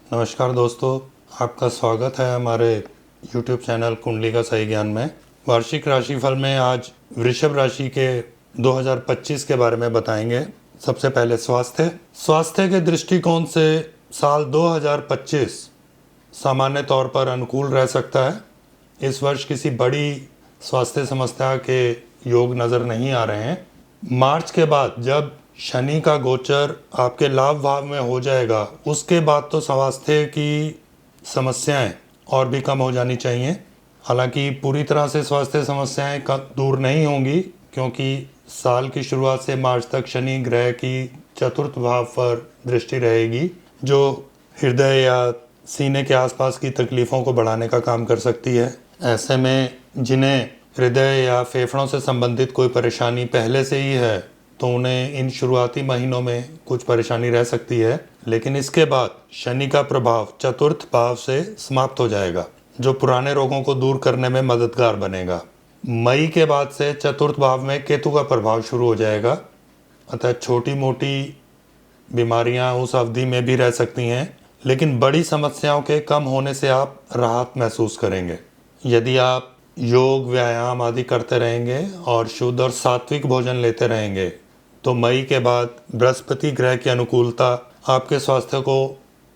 नमस्कार दोस्तों, आपका स्वागत है हमारे YouTube चैनल कुंडली का सही ज्ञान में। वार्षिक राशिफल में आज वृषभ राशि के 2025 के बारे में बताएंगे। सबसे पहले स्वास्थ्य के दृष्टिकोण से साल 2025 सामान्य तौर पर अनुकूल रह सकता है। इस वर्ष किसी बड़ी स्वास्थ्य समस्या के योग नज़र नहीं आ रहे हैं। मार्च के बाद जब शनि का गोचर आपके लाभ भाव में हो जाएगा, उसके बाद तो स्वास्थ्य की समस्याएं और भी कम हो जानी चाहिए। हालांकि पूरी तरह से स्वास्थ्य समस्याएं दूर नहीं होंगी, क्योंकि साल की शुरुआत से मार्च तक शनि ग्रह की चतुर्थ भाव पर दृष्टि रहेगी, जो हृदय या सीने के आसपास की तकलीफ़ों को बढ़ाने का काम कर सकती है। ऐसे में जिन्हें हृदय या फेफड़ों से संबंधित कोई परेशानी पहले से ही है, तो उन्हें इन शुरुआती महीनों में कुछ परेशानी रह सकती है। लेकिन इसके बाद शनि का प्रभाव चतुर्थ भाव से समाप्त हो जाएगा, जो पुराने रोगों को दूर करने में मददगार बनेगा। मई के बाद से चतुर्थ भाव में केतु का प्रभाव शुरू हो जाएगा, अतः छोटी मोटी बीमारियां उस अवधि में भी रह सकती हैं, लेकिन बड़ी समस्याओं के कम होने से आप राहत महसूस करेंगे। यदि आप योग व्यायाम आदि करते रहेंगे और शुद्ध और सात्विक भोजन लेते रहेंगे, तो मई के बाद बृहस्पति ग्रह की अनुकूलता आपके स्वास्थ्य को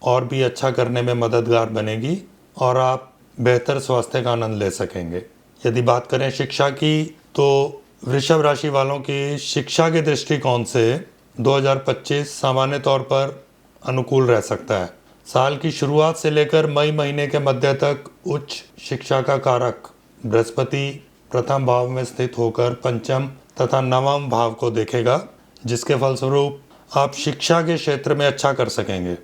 और भी अच्छा करने में मददगार बनेगी और आप बेहतर स्वास्थ्य का आनंद ले सकेंगे। यदि बात करें शिक्षा की, तो वृषभ राशि वालों की शिक्षा के दृष्टिकोण से 2025 सामान्य तौर पर अनुकूल रह सकता है। साल की शुरुआत से लेकर मई महीने के मध्य तक उच्च शिक्षा का कारक बृहस्पति प्रथम भाव में स्थित होकर पंचम तथा नवम भाव को देखेगा, जिसके फलस्वरूप आप शिक्षा के क्षेत्र में अच्छा कर सकेंगे।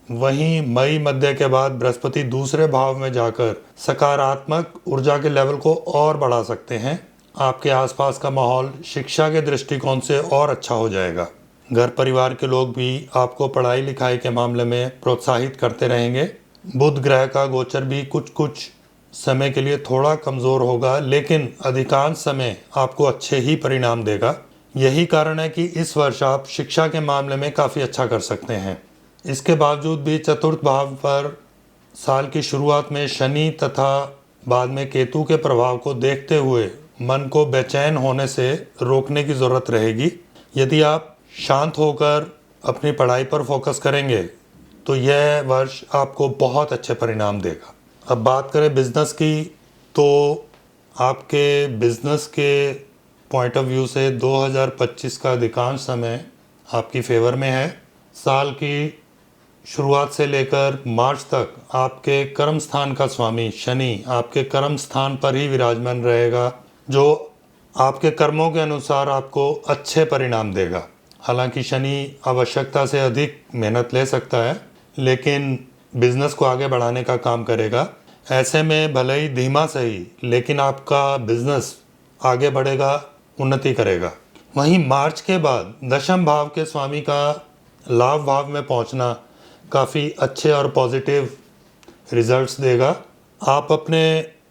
वहीं मई मध्य के बाद बृहस्पति दूसरे भाव में जाकर सकारात्मक ऊर्जा के लेवल को और बढ़ा सकते हैं। आपके आसपास का माहौल शिक्षा के दृष्टिकोण से और अच्छा हो जाएगा। घर परिवार के लोग भी आपको पढ़ाई लिखाई के मामले में प्रोत्साहित करते रहेंगे। बुध ग्रह का गोचर भी कुछ समय के लिए थोड़ा कमज़ोर होगा, लेकिन अधिकांश समय आपको अच्छे ही परिणाम देगा। यही कारण है कि इस वर्ष आप शिक्षा के मामले में काफ़ी अच्छा कर सकते हैं। इसके बावजूद भी चतुर्थ भाव पर साल की शुरुआत में शनि तथा बाद में केतु के प्रभाव को देखते हुए मन को बेचैन होने से रोकने की ज़रूरत रहेगी। यदि आप शांत होकर अपनी पढ़ाई पर फोकस करेंगे, तो यह वर्ष आपको बहुत अच्छे परिणाम देगा। अब बात करें बिज़नेस की, तो आपके बिज़नेस के पॉइंट ऑफ व्यू से 2025 का अधिकांश समय आपकी फेवर में है। साल की शुरुआत से लेकर मार्च तक आपके कर्म स्थान का स्वामी शनि आपके कर्म स्थान पर ही विराजमान रहेगा, जो आपके कर्मों के अनुसार आपको अच्छे परिणाम देगा। हालांकि शनि आवश्यकता से अधिक मेहनत ले सकता है, लेकिन बिजनेस को आगे बढ़ाने का काम करेगा। ऐसे में भले ही धीमा सही, लेकिन आपका बिजनेस आगे बढ़ेगा, उन्नति करेगा। वहीं मार्च के बाद दशम भाव के स्वामी का लाभ भाव में पहुंचना काफ़ी अच्छे और पॉजिटिव रिजल्ट्स देगा। आप अपने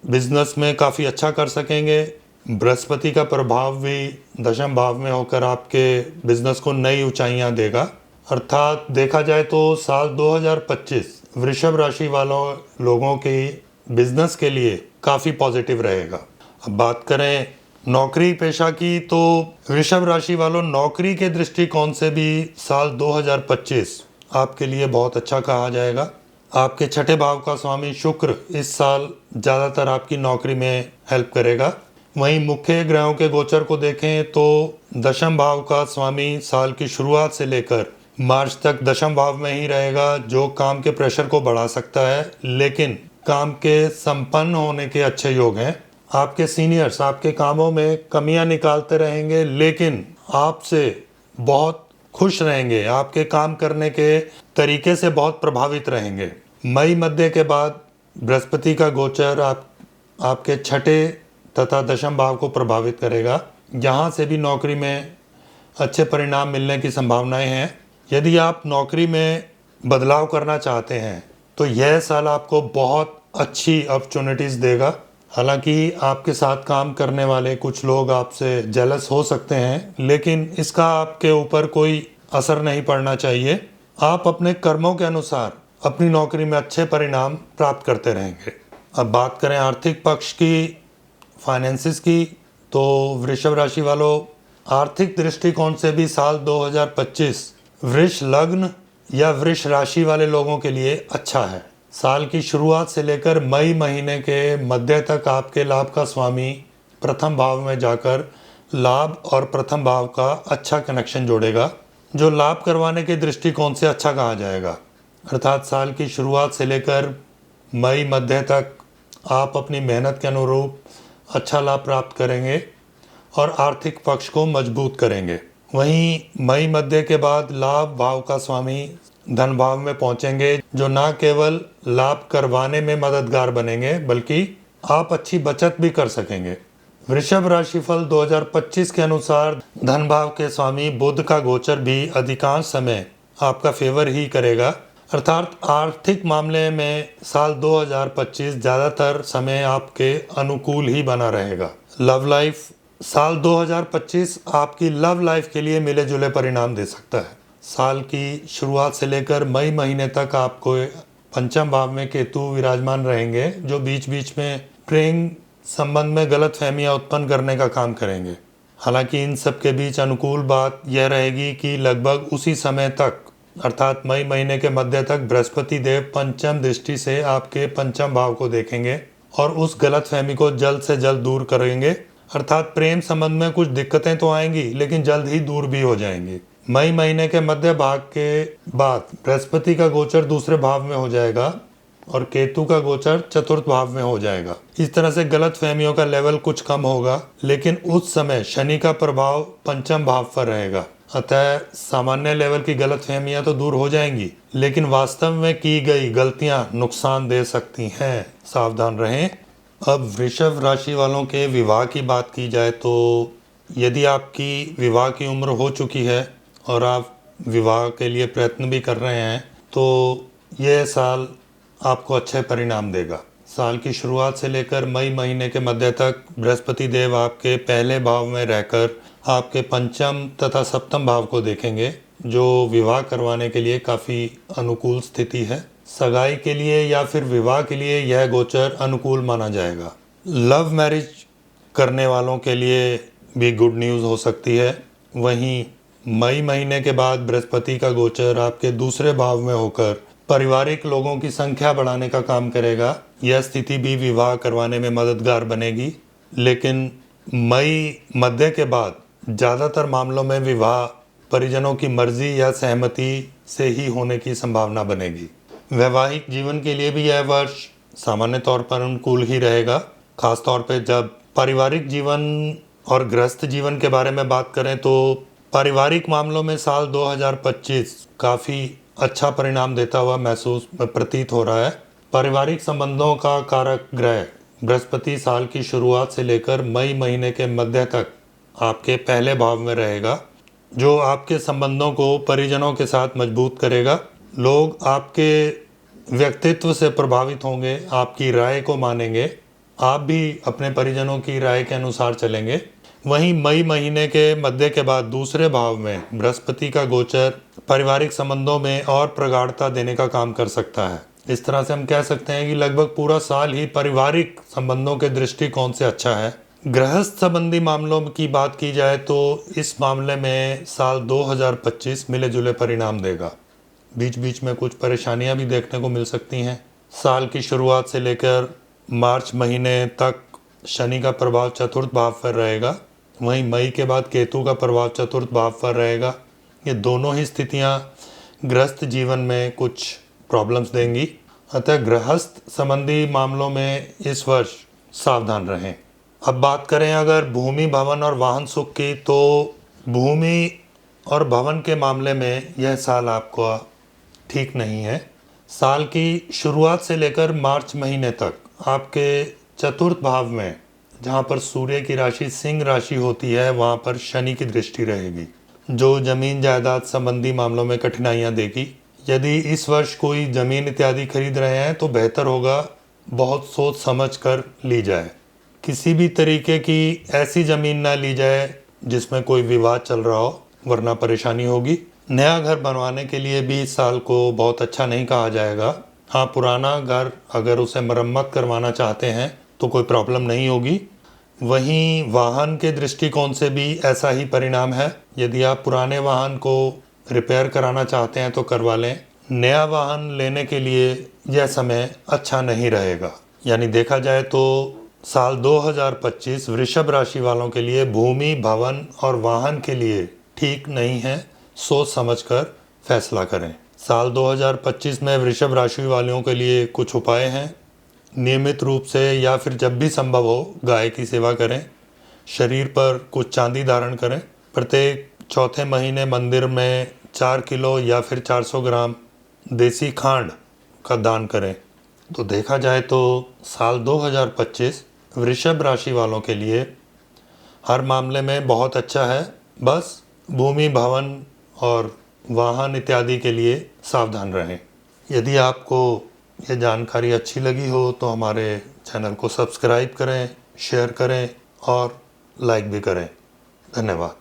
बिजनेस में काफ़ी अच्छा कर सकेंगे। बृहस्पति का प्रभाव भी दशम भाव में होकर आपके बिजनेस को नई ऊंचाइयां देगा। अर्थात देखा जाए तो साल 2025 वृषभ राशि वालों लोगों के बिजनेस के लिए काफ़ी पॉजिटिव रहेगा। अब बात करें नौकरी पेशा की, तो वृषभ राशि वालों नौकरी के दृष्टिकोण से भी साल 2025 आपके लिए बहुत अच्छा कहा जाएगा। आपके छठे भाव का स्वामी शुक्र इस साल ज़्यादातर आपकी नौकरी में हेल्प करेगा। वहीं मुख्य ग्रहों के गोचर को देखें तो दशम भाव का स्वामी साल की शुरुआत से लेकर मार्च तक दशम भाव में ही रहेगा, जो काम के प्रेशर को बढ़ा सकता है, लेकिन काम के संपन्न होने के अच्छे योग हैं। आपके सीनियर्स आपके कामों में कमियां निकालते रहेंगे, लेकिन आपसे बहुत खुश रहेंगे, आपके काम करने के तरीके से बहुत प्रभावित रहेंगे। मई मध्य के बाद बृहस्पति का गोचर आपके छठे तथा दशम भाव को प्रभावित करेगा। यहाँ से भी नौकरी में अच्छे परिणाम मिलने की संभावनाएं हैं। यदि आप नौकरी में बदलाव करना चाहते हैं, तो यह साल आपको बहुत अच्छी अपॉर्चुनिटीज़ देगा। हालांकि आपके साथ काम करने वाले कुछ लोग आपसे जेलस हो सकते हैं, लेकिन इसका आपके ऊपर कोई असर नहीं पड़ना चाहिए। आप अपने कर्मों के अनुसार अपनी नौकरी में अच्छे परिणाम प्राप्त करते रहेंगे। अब बात करें आर्थिक पक्ष की, फाइनेंसिस की, तो वृषभ राशि वालों, आर्थिक दृष्टिकोण से भी साल 2025 वृष लग्न या वृष राशि वाले लोगों के लिए अच्छा है। साल की शुरुआत से लेकर मई महीने के मध्य तक आपके लाभ का स्वामी प्रथम भाव में जाकर लाभ और प्रथम भाव का अच्छा कनेक्शन जोड़ेगा, जो लाभ करवाने के दृष्टिकोण से अच्छा कहा जाएगा। अर्थात साल की शुरुआत से लेकर मई मध्य तक आप अपनी मेहनत के अनुरूप अच्छा लाभ प्राप्त करेंगे और आर्थिक पक्ष को मजबूत करेंगे। वहीं मई मध्य के बाद लाभ भाव का स्वामी धन भाव में पहुंचेंगे, जो न केवल लाभ करवाने में मददगार बनेंगे बल्कि आप अच्छी बचत भी कर सकेंगे। वृषभ राशिफल 2025 के अनुसार धन भाव के स्वामी बुध का गोचर भी अधिकांश समय आपका फेवर ही करेगा। अर्थात आर्थिक मामले में साल 2025 ज़्यादातर समय आपके अनुकूल ही बना रहेगा। लव लाइफ, साल 2025 आपकी लव लाइफ के लिए मिले जुले परिणाम दे सकता है। साल की शुरुआत से लेकर मई महीने तक आपको पंचम भाव में केतु विराजमान रहेंगे, जो बीच बीच में प्रेम संबंध में गलत फहमियाँ उत्पन्न करने का काम करेंगे। हालांकि इन सब के बीच अनुकूल बात यह रहेगी कि लगभग उसी समय तक, अर्थात मई महीने के मध्य तक, बृहस्पति देव पंचम दृष्टि से आपके पंचम भाव को देखेंगे और उस गलत फहमी को जल्द से जल्द दूर करेंगे। अर्थात प्रेम संबंध में कुछ दिक्कतें तो आएंगी लेकिन जल्द ही दूर भी हो जाएंगी। मई महीने के मध्य भाग के बाद बृहस्पति का गोचर दूसरे भाव में हो जाएगा और केतु का गोचर चतुर्थ भाव में हो जाएगा। इस तरह से गलत फहमियों का लेवल कुछ कम होगा, लेकिन उस समय शनि का प्रभाव पंचम भाव पर रहेगा। अतः सामान्य लेवल की गलत फहमियाँ तो दूर हो जाएंगी, लेकिन वास्तव में की गई गलतियाँ नुकसान दे सकती हैं, सावधान रहें। अब वृषभ राशि वालों के विवाह की बात की जाए तो यदि आपकी विवाह की उम्र हो चुकी है और आप विवाह के लिए प्रयत्न भी कर रहे हैं तो यह साल आपको अच्छे परिणाम देगा। साल की शुरुआत से लेकर मई महीने के मध्य तक बृहस्पति देव आपके पहले भाव में रहकर आपके पंचम तथा सप्तम भाव को देखेंगे, जो विवाह करवाने के लिए काफ़ी अनुकूल स्थिति है। सगाई के लिए या फिर विवाह के लिए यह गोचर अनुकूल माना जाएगा। लव मैरिज करने वालों के लिए भी गुड न्यूज़ हो सकती है। वहीं मई महीने के बाद बृहस्पति का गोचर आपके दूसरे भाव में होकर पारिवारिक लोगों की संख्या बढ़ाने का काम करेगा। यह स्थिति भी विवाह करवाने में मददगार बनेगी, लेकिन मई मध्य के बाद ज़्यादातर मामलों में विवाह परिजनों की मर्जी या सहमति से ही होने की संभावना बनेगी। वैवाहिक जीवन के लिए भी यह वर्ष सामान्य तौर पर अनुकूल ही रहेगा। खास तौर पे जब पारिवारिक जीवन और गृहस्थ जीवन के बारे में बात करें तो पारिवारिक मामलों में साल 2025 काफ़ी अच्छा परिणाम देता हुआ महसूस प्रतीत हो रहा है। पारिवारिक संबंधों का कारक ग्रह बृहस्पति साल की शुरुआत से लेकर मई महीने के मध्य तक आपके पहले भाव में रहेगा, जो आपके संबंधों को परिजनों के साथ मजबूत करेगा। लोग आपके व्यक्तित्व से प्रभावित होंगे, आपकी राय को मानेंगे, आप भी अपने परिजनों की राय के अनुसार चलेंगे। वहीं मई महीने के मध्य के बाद दूसरे भाव में बृहस्पति का गोचर पारिवारिक संबंधों में और प्रगाढ़ता देने का काम कर सकता है। इस तरह से हम कह सकते हैं कि लगभग पूरा साल ही पारिवारिक संबंधों के दृष्टिकोण से अच्छा है। गृहस्थ संबंधी मामलों की बात की जाए तो इस मामले में साल 2025 मिले जुले परिणाम देगा। बीच बीच में कुछ परेशानियां भी देखने को मिल सकती हैं। साल की शुरुआत से लेकर मार्च महीने तक शनि का प्रभाव चतुर्थ भाव पर रहेगा, वहीं मई के बाद केतु का प्रभाव चतुर्थ भाव पर रहेगा। ये दोनों ही स्थितियां गृहस्थ जीवन में कुछ प्रॉब्लम्स देंगी, अतः गृहस्थ संबंधी मामलों में इस वर्ष सावधान रहें। अब बात करें अगर भूमि, भवन और वाहन सुख की, तो भूमि और भवन के मामले में यह साल आपको ठीक नहीं है। साल की शुरुआत से लेकर मार्च महीने तक आपके चतुर्थ भाव में, जहाँ पर सूर्य की राशि सिंह राशि होती है, वहाँ पर शनि की दृष्टि रहेगी, जो जमीन जायदाद संबंधी मामलों में कठिनाइयाँ देगी। यदि इस वर्ष कोई ज़मीन इत्यादि खरीद रहे हैं तो बेहतर होगा बहुत सोच समझ कर ली जाए। किसी भी तरीके की ऐसी ज़मीन ना ली जाए जिसमें कोई विवाद चल रहा हो, वरना परेशानी होगी। नया घर बनवाने के लिए भी इस साल को बहुत अच्छा नहीं कहा जाएगा। हाँ, पुराना घर अगर उसे मरम्मत करवाना चाहते हैं तो कोई प्रॉब्लम नहीं होगी। वहीं वाहन के दृष्टिकोण से भी ऐसा ही परिणाम है। यदि आप पुराने वाहन को रिपेयर कराना चाहते हैं तो करवा लें। नया वाहन लेने के लिए यह समय अच्छा नहीं रहेगा। यानी देखा जाए तो साल 2025 वृषभ राशि वालों के लिए भूमि, भवन और वाहन के लिए ठीक नहीं है। सोच समझकर फैसला करें। साल 2025 में वृषभ राशि वालों के लिए कुछ उपाय हैं। नियमित रूप से या फिर जब भी संभव हो गाय की सेवा करें। शरीर पर कुछ चांदी धारण करें। प्रत्येक चौथे महीने मंदिर में 4 किलो या फिर 400 ग्राम देसी खांड का दान करें। तो देखा जाए तो साल 2025 वृषभ राशि वालों के लिए हर मामले में बहुत अच्छा है। बस भूमि, भवन और वाहन इत्यादि के लिए सावधान रहें। यदि आपको ये जानकारी अच्छी लगी हो तो हमारे चैनल को सब्सक्राइब करें, शेयर करें और लाइक भी करें। धन्यवाद।